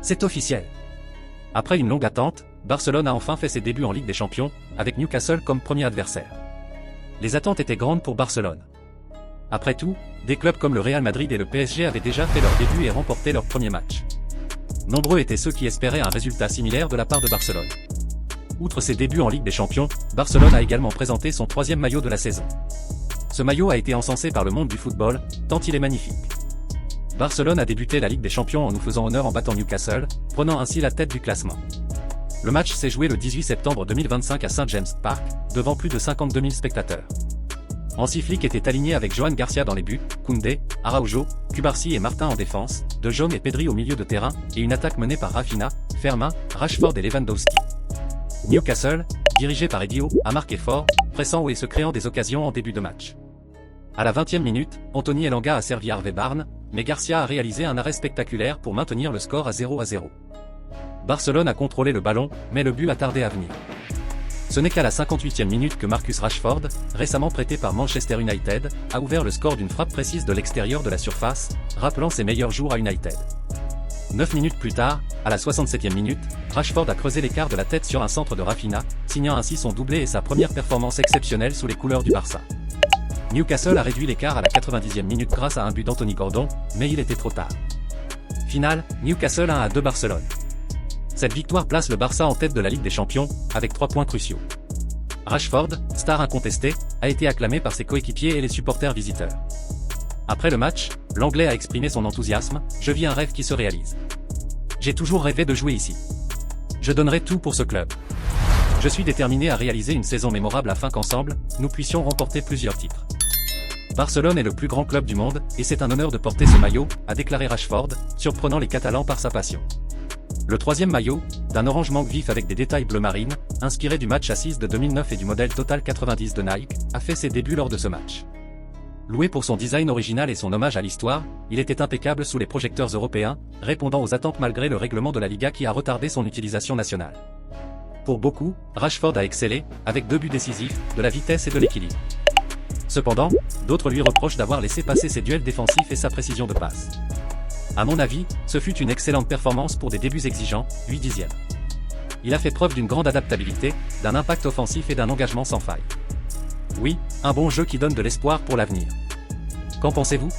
C'est officiel. Après une longue attente, Barcelone a enfin fait ses débuts en Ligue des Champions, avec Newcastle comme premier adversaire. Les attentes étaient grandes pour Barcelone. Après tout, des clubs comme le Real Madrid et le PSG avaient déjà fait leur début et remporté leur premier match. Nombreux étaient ceux qui espéraient un résultat similaire de la part de Barcelone. Outre ses débuts en Ligue des Champions, Barcelone a également présenté son troisième maillot de la saison. Ce maillot a été encensé par le monde du football, tant il est magnifique. Barcelone a débuté la Ligue des Champions en nous faisant honneur en battant Newcastle, prenant ainsi la tête du classement. Le match s'est joué le 18 septembre 2025 à St James Park, devant plus de 52 000 spectateurs. Hansi Flick était aligné avec Joan Garcia dans les buts, Koundé, Araujo, Cubarsí et Martin en défense, De Jong et Pedri au milieu de terrain, et une attaque menée par Rafinha, Fermin, Rashford et Lewandowski. Newcastle, dirigé par Eddie Howe, a marqué fort, pressant haut et se créant des occasions en début de match. À la 20e minute, Anthony Elanga a servi Harvey Barnes, mais Garcia a réalisé un arrêt spectaculaire pour maintenir le score à 0-0. Barcelone a contrôlé le ballon, mais le but a tardé à venir. Ce n'est qu'à la 58e minute que Marcus Rashford, récemment prêté par Manchester United, a ouvert le score d'une frappe précise de l'extérieur de la surface, rappelant ses meilleurs jours à United. 9 minutes plus tard, à la 67e minute, Rashford a creusé l'écart de la tête sur un centre de Rafinha, signant ainsi son doublé et sa première performance exceptionnelle sous les couleurs du Barça. Newcastle a réduit l'écart à la 90e minute grâce à un but d'Anthony Gordon, mais il était trop tard. Finale, Newcastle 1-2 Barcelone. Cette victoire place le Barça en tête de la Ligue des Champions, avec 3 points cruciaux. Rashford, star incontesté, a été acclamé par ses coéquipiers et les supporters visiteurs. Après le match, l'Anglais a exprimé son enthousiasme, « Je vis un rêve qui se réalise. J'ai toujours rêvé de jouer ici. Je donnerai tout pour ce club. Je suis déterminé à réaliser une saison mémorable afin qu'ensemble, nous puissions remporter plusieurs titres. Barcelone est le plus grand club du monde, et c'est un honneur de porter ce maillot, a déclaré Rashford, surprenant les Catalans par sa passion. Le troisième maillot, d'un orange mangue vif avec des détails bleu marine, inspiré du match Assis de 2009 et du modèle Total 90 de Nike, a fait ses débuts lors de ce match. Loué pour son design original et son hommage à l'histoire, il était impeccable sous les projecteurs européens, répondant aux attentes malgré le règlement de la Liga qui a retardé son utilisation nationale. Pour beaucoup, Rashford a excellé, avec 2 buts décisifs, de la vitesse et de l'équilibre. Cependant, d'autres lui reprochent d'avoir laissé passer ses duels défensifs et sa précision de passe. À mon avis, ce fut une excellente performance pour des débuts exigeants, 8 dixièmes. Il a fait preuve d'une grande adaptabilité, d'un impact offensif et d'un engagement sans faille. Oui, un bon jeu qui donne de l'espoir pour l'avenir. Qu'en pensez-vous ?